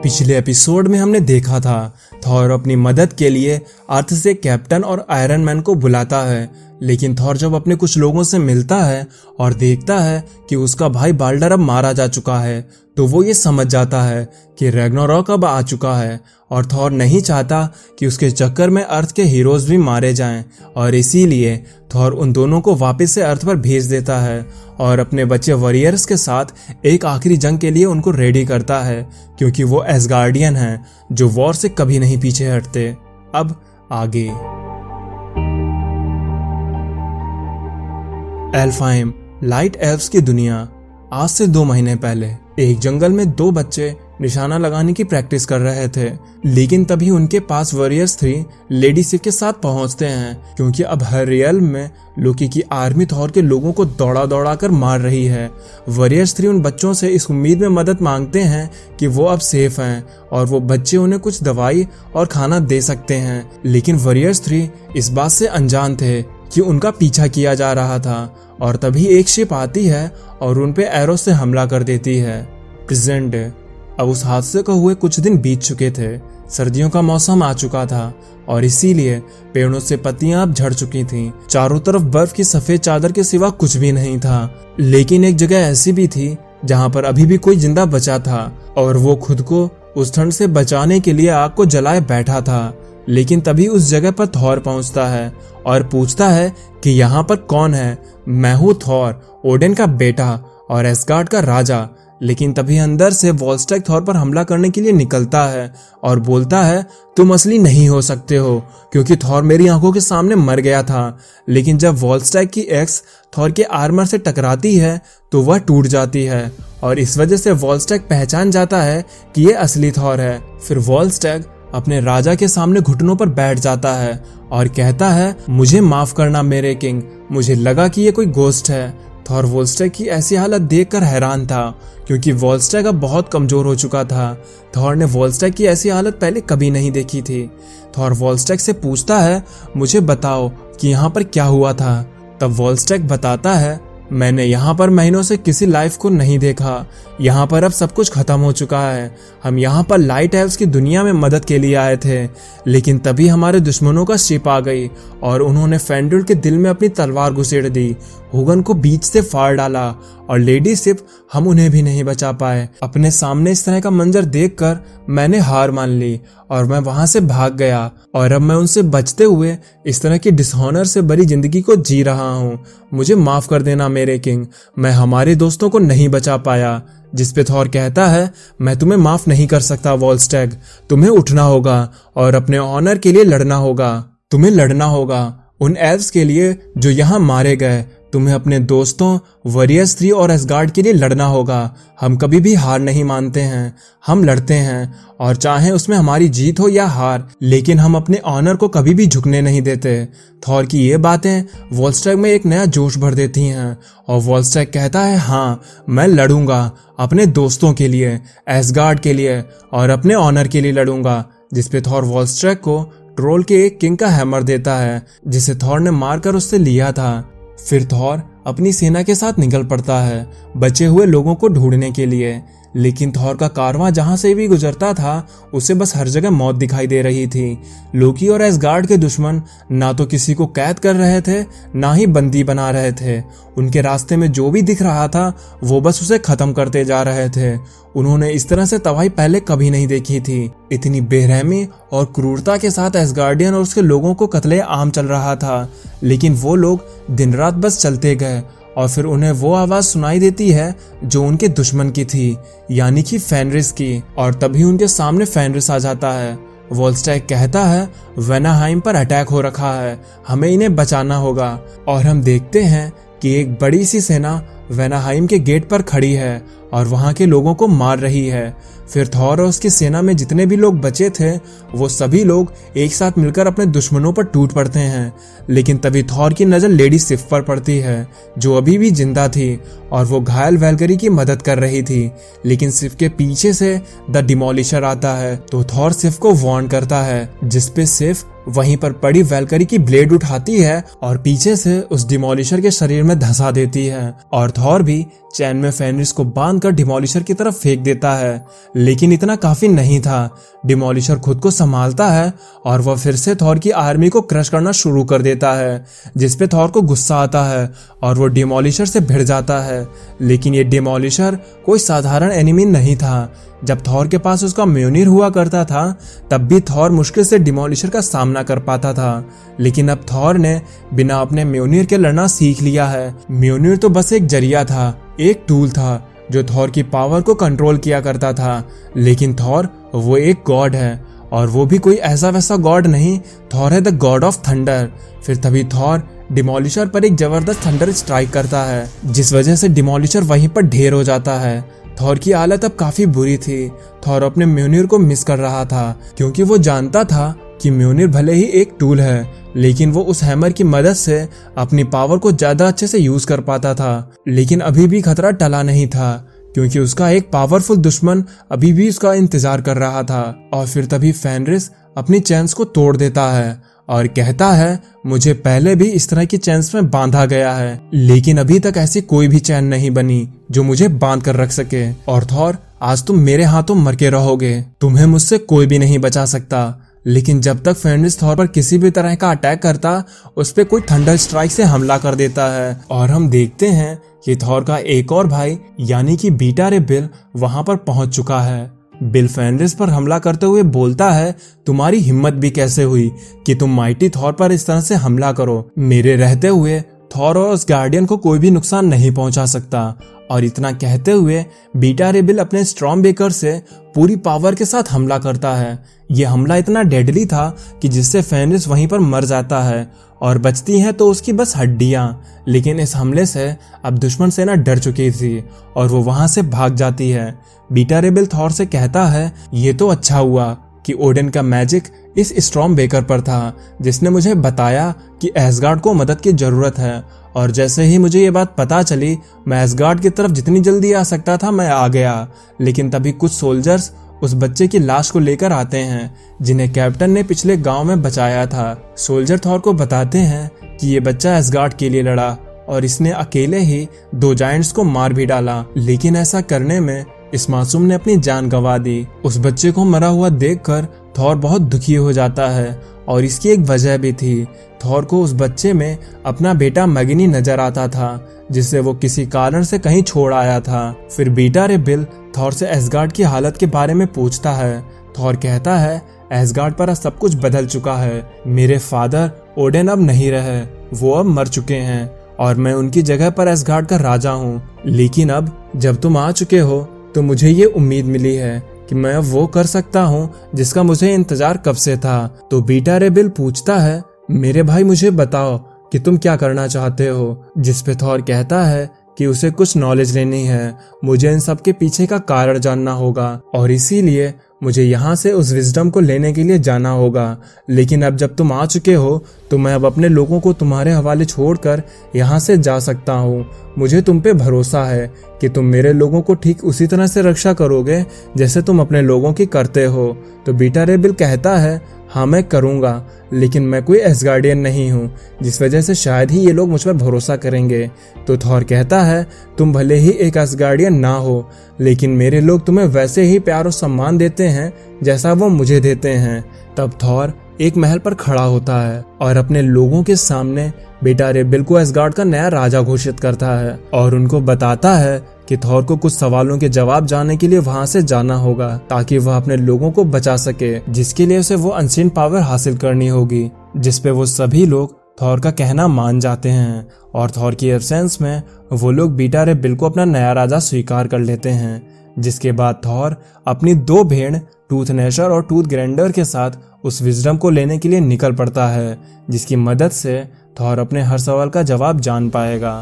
पिछले एपिसोड में हमने देखा था थॉर अपनी मदद के लिए अर्थ से कैप्टन और आयरन मैन को बुलाता है, लेकिन थॉर जब अपने कुछ लोगों से मिलता है और देखता है कि उसका भाई बाल्डर अब मारा जा चुका है, तो वो ये समझ जाता है कि रैग्नारॉक अब आ चुका है और थॉर नहीं चाहता कि उसके चक्कर में अर्थ के हीरोज भी मारे जाएं, और इसीलिए थॉर उन दोनों को वापस से अर्थ पर भेज देता है और अपने बच्चे वॉरियर्स के साथ एक आखिरी जंग के लिए उनको रेडी करता है, क्योंकि वो एसगार्डियन हैं जो वॉर से कभी नहीं पीछे हटते। अब आगे एल्फहाइम, लाइट एल्व्स की दुनिया। आज से 2 महीने पहले एक जंगल में 2 बच्चे निशाना लगाने की प्रैक्टिस कर रहे थे, लेकिन तभी उनके पास वॉरियर्स 3 लेडी सिफ के साथ पहुंचते हैं, क्योंकि अब हर रियल में लोकी की आर्मी थॉर के लोगों को दौड़ा दौड़ा कर मार रही है। वॉरियर्स 3 उन बच्चों से इस उम्मीद में मदद मांगते हैं कि वो अब सेफ हैं और वो बच्चे उन्हें कुछ दवाई और खाना दे सकते हैं, लेकिन वॉरियर्स 3 इस बात से अनजान थे कि उनका पीछा किया जा रहा था। और तभी एक शिप आती है और उन पे एरो से हमला कर देती है। Present day. अब उस हादसे को हुए कुछ दिन बीत चुके थे, सर्दियों का मौसम आ चुका था और इसीलिए पेड़ों से पत्तियां अब झड़ चुकी थीं। चारों तरफ बर्फ की सफेद चादर के सिवा कुछ भी नहीं था, लेकिन एक जगह ऐसी भी थी जहां पर अभी भी कोई जिंदा बचा था और वो खुद को उस ठंड से बचाने के लिए आग को जलाए बैठा था। लेकिन तभी उस जगह पर थॉर पहुंचता है और पूछता है कि यहाँ पर कौन है। मैं हूँ थॉर, ओडेन का बेटा और एसगार्ड का राजा। लेकिन तभी अंदर से वॉलस्टैग थॉर पर हमला करने के लिए निकलता है और बोलता है, तुम असली नहीं हो सकते हो, क्योंकि थॉर मेरी आंखों के सामने मर गया था। लेकिन जब वॉलस्टैग की एक्स थॉर के आर्मर से टकराती है तो वह टूट जाती है और इस वजह से वॉलस्टैग पहचान जाता है कि ये असली थॉर है। फिर वॉलस्टैग अपने राजा के सामने घुटनों पर बैठ जाता है और कहता है, मुझे माफ करना मेरे किंग, मुझे लगा कि ये कोई गोस्ट है। थॉर वॉलस्टैग की ऐसी हालत देखकर हैरान था, क्योंकि वॉलस्टैग अब बहुत कमजोर हो चुका था। थॉर ने वॉलस्टैग की ऐसी हालत पहले कभी नहीं देखी थी। थॉर वॉलस्टैग से पूछता है, मुझे बताओ कि यहाँ पर क्या हुआ था। तब वॉलस्टैग बताता है, मैंने यहाँ पर महीनों से किसी लाइफ को नहीं देखा। यहाँ पर अब सब कुछ खत्म हो चुका है। हम यहाँ पर लाइट एल्व्स की दुनिया में मदद के लिए आए थे, लेकिन तभी हमारे दुश्मनों का शिप आ गई और उन्होंने फेंडुल के दिल में अपनी तलवार घुसेड़ दी, हुगन को बीच से फाड़ डाला और लेडी सिप हम उन्हें भी नहीं बचा पाए। अपने सामने इस तरह का मंजर देखकर मैंने हार मान ली और मैं वहां से भाग गया और अब मैं उनसे बचते हुए इस तरह की डिसऑनर से भरी जिंदगी को जी रहा हूँ। मुझे माफ कर देना मेरे किंग, मैं हमारे दोस्तों को नहीं बचा पाया। जिस पे थॉर कहता है, मैं तुम्हें माफ नहीं कर सकता वॉलस्टैग, तुम्हें उठना होगा और अपने ऑनर के लिए लड़ना होगा। तुम्हें लड़ना होगा उन एल्व्स के लिए जो यहाँ मारे गए। तुम्हें अपने दोस्तों वॉरियर्स 3 और एसगार्ड के लिए लड़ना होगा। हम कभी भी हार नहीं मानते हैं, हम लड़ते हैं और चाहे उसमें हमारी जीत हो या हार, लेकिन हम अपने ऑनर को कभी भी झुकने नहीं देते। थॉर की ये बातें वॉलस्टैग में एक नया जोश भर देती हैं और वॉलस्टैग कहता है, हाँ मैं लड़ूंगा अपने दोस्तों के लिए, एसगार्ड के लिए और अपने ऑनर के लिए लड़ूंगा। जिसपे थॉर वॉलस्टैग को ट्रोल के एक किंग का हैमर देता है, जिसे थॉर ने मारकर उससे लिया था। फिर थॉर अपनी सेना के साथ निकल पड़ता है बचे हुए लोगों को ढूंढने के लिए, लेकिन थॉर का कारवां जहां से भी गुजरता था उसे बस हर जगह मौत दिखाई दे रही थी। लोकी और एसगार्ड के दुश्मन ना तो किसी को कैद कर रहे थे, ना ही बंदी बना रहे थे। उनके रास्ते में जो भी दिख रहा था वो बस उसे खत्म करते जा रहे थे। उन्होंने इस तरह से तबाही पहले कभी नहीं देखी थी। इतनी बेरहमी और क्रूरता के साथ एसगार्डियन और उसके लोगों को कत्ले आम चल रहा था, लेकिन वो लोग दिन रात बस चलते गए और फिर उन्हें वो आवाज सुनाई देती है जो उनके दुश्मन की थी, यानी कि फेनरिस की। और तभी उनके सामने फेनरिस आ जाता है। वॉलस्टैग कहता है, वेनाहाइम पर अटैक हो रखा है, हमें इन्हें बचाना होगा। और हम देखते हैं कि एक बड़ी सी सेना वेनाहाइम के गेट पर खड़ी है और वहां के लोगों को मार रही है। फिर थॉर और उसकी सेना में जितने भी लोग बचे थे वो सभी लोग एक साथ मिलकर अपने दुश्मनों पर टूट पड़ते हैं, लेकिन तभी थॉर की नजर लेडी सिफ पर पड़ती है जो अभी भी जिंदा थी और वो घायल वैल्करी की मदद कर रही थी। लेकिन सिफ के पीछे से द डिमोलिशर आता है तो थॉर सिफ को वार्न करता है, जिसपे सिफ वहीं पर पड़ी वैल्करी की ब्लेड उठाती है और पीछे से उस डिमोलिशर के शरीर में धंसा देती है और थॉर भी चैन में फेनरिस को बांधकर डिमोलिशर की तरफ फेंक देता है, लेकिन इतना काफी नहीं था। डिमोलिशर खुद को संभालता है और वह फिर से थॉर की आर्मी को क्रश करना शुरू कर देता है, जिसपे थॉर को गुस्सा आता है और वो डिमोलिशर से भिड़ जाता है। लेकिन ये डिमोलिशर कोई साधारण एनिमी नहीं था। जब थॉर के पास उसका म्योनिर हुआ करता था तब भी थॉर मुश्किल से डिमोलिशर का सामना कर पाता था, लेकिन अब थॉर ने बिना अपने म्योनिर के लड़ना सीख लिया है। म्योनिर तो बस एक जरिया था, एक टूल था जो थॉर की पावर को कंट्रोल किया करता था, लेकिन थॉर वो एक गॉड है, और वो भी कोई ऐसा वैसा गॉड नहीं। थॉर है द गॉड ऑफ थंडर। फिर तभी थॉर डिमोलिशर पर एक जबरदस्त थंडर स्ट्राइक करता है, जिस वजह से डिमोलिशर वहीं पर ढेर हो जाता है। थॉर की हालत अब काफी बुरी थी। थॉर अपने म्योनिर को मिस कर रहा था, क्योंकि वो जानता था कि म्योनिर भले ही एक टूल है, लेकिन वो उस हैमर की मदद से अपनी पावर को ज्यादा अच्छे से यूज कर पाता था। लेकिन अभी भी खतरा टला नहीं था, क्योंकि उसका एक पावरफुल दुश्मन अभी भी उसका इंतजार कर रहा था। और फिर तभी फेनरिस अपनी चेन्स को तोड़ देता है और कहता है, मुझे पहले भी इस तरह की चेन्स में बांधा गया है, लेकिन अभी तक ऐसी कोई भी चैन नहीं बनी जो मुझे बांध कर रख सके। और थॉर, आज तुम मेरे हाथों मर के रहोगे, तुम्हें मुझसे कोई भी नहीं बचा सकता। लेकिन जब तक फेनरिस थॉर पर किसी भी तरह का अटैक करता, उस पे कोई थंडर स्ट्राइक से हमला कर देता है। और हम देखते हैं कि थॉर का एक और भाई यानी कि बीटा रे बिल वहां पर पहुंच चुका है। बिल फेनरिस पर हमला करते हुए बोलता है, तुम्हारी हिम्मत भी कैसे हुई कि तुम माइटी थॉर पर इस तरह से हमला करो। मेरे रहते हुए थॉर और उस गार्डियन को कोई भी नुकसान नहीं पहुंचा सकता। और इतना कहते हुए बीटा रे बिल अपने स्टॉर्म बेकर से पूरी पावर के साथ हमला करता है। यह हमला इतना डेडली था कि जिससे फेनरिस वहीं पर मर जाता है और बचती हैं तो उसकी बस हड्डियां। लेकिन इस हमले से अब दुश्मन सेना डर चुकी थी और वो वहां से भाग जाती है। बीटा रे बिल थॉर से कहता है, ये तो अच्छा हुआ कि ओडिन का मैजिक इस स्टॉर्म बेकर पर था, जिसने मुझे बताया कि एसगार्ड को मदद की जरूरत है। और जैसे ही मुझे ये बात पता चली, मैं एसगार्ड की तरफ जितनी जल्दी आ सकता था मैं आ गया। लेकिन तभी कुछ सोल्जर्स उस बच्चे की लाश को लेकर आते हैं, जिन्हें कैप्टन ने पिछले गांव में बचाया था। सोल्जर थॉर को बताते हैं कि ये बच्चा एसगार्ड के लिए लड़ा और इसने अकेले ही 2 जायंट्स को मार भी डाला, लेकिन ऐसा करने में इस मासूम ने अपनी जान गंवा दी। उस बच्चे को मरा हुआ देखकर थॉर बहुत दुखी हो जाता है, और इसकी एक वजह भी थी। थॉर को उस बच्चे में अपना बेटा मगिनी नजर आता था, जिसे वो किसी कारण से कहीं छोड़ आया था। फिर बीटा रे बिल थॉर से एसगार्ड की हालत के बारे में पूछता है। थॉर कहता है, एसगार्ड पर सब कुछ बदल चुका है। मेरे फादर ओडेन अब नहीं रहे, वो अब मर चुके हैं और मैं उनकी जगह पर एसगार्ड का राजा हूँ। लेकिन अब जब तुम आ चुके हो तो मुझे ये उम्मीद मिली है कि मैं अब वो कर सकता हूँ जिसका मुझे इंतजार कब से था। तो बीटा रे बिल पूछता है, मेरे भाई मुझे बताओ कि तुम क्या करना चाहते हो। जिस पे थॉर कहता है कि उसे कुछ नॉलेज लेनी है, मुझे इन सब के पीछे का कारण जानना होगा और इसीलिए मुझे यहाँ से उस विजडम को लेने के लिए जाना होगा। लेकिन अब जब तुम आ चुके हो तो मैं अब अपने लोगों को तुम्हारे हवाले छोड़कर यहाँ से जा सकता हूँ। मुझे तुम पे भरोसा है कि तुम मेरे लोगों को ठीक उसी तरह से रक्षा करोगे जैसे तुम अपने लोगों की करते हो। तो बीटा रे बिल कहता है, हाँ मैं करूँगा, लेकिन मैं कोई एसगार्डियन नहीं हूँ, जिस वजह से शायद ही ये लोग मुझ पर भरोसा करेंगे। तो थॉर कहता है, तुम भले ही एक एसगार्डियन ना हो, लेकिन मेरे लोग तुम्हें वैसे ही प्यार और सम्मान देते हैं जैसा वो मुझे देते हैं। तब थॉर एक महल पर खड़ा होता है और अपने लोगों के सामने बीटा रे बिल को एसगार्ड का नया राजा घोषित करता है और उनको बताता है कि थॉर को कुछ सवालों के जवाब जानने के लिए वहां से जाना होगा ताकि वह अपने लोगों को बचा सके, जिसके लिए उसे वो अनसीन पावर हासिल करनी होगी। जिसपे वो सभी लोग थॉर का कहना मान जाते हैं और थॉर की एब्सेंस में वो लोग बीटा रे बिल को अपना नया राजा स्वीकार कर लेते हैं। जिसके बाद थॉर अपनी 2 भेड़ टूथ नेशर और टूथ ग्रैंडर के साथ उस विजडम को लेने के लिए निकल पड़ता है, जिसकी मदद से थॉर अपने हर सवाल का जवाब जान पाएगा।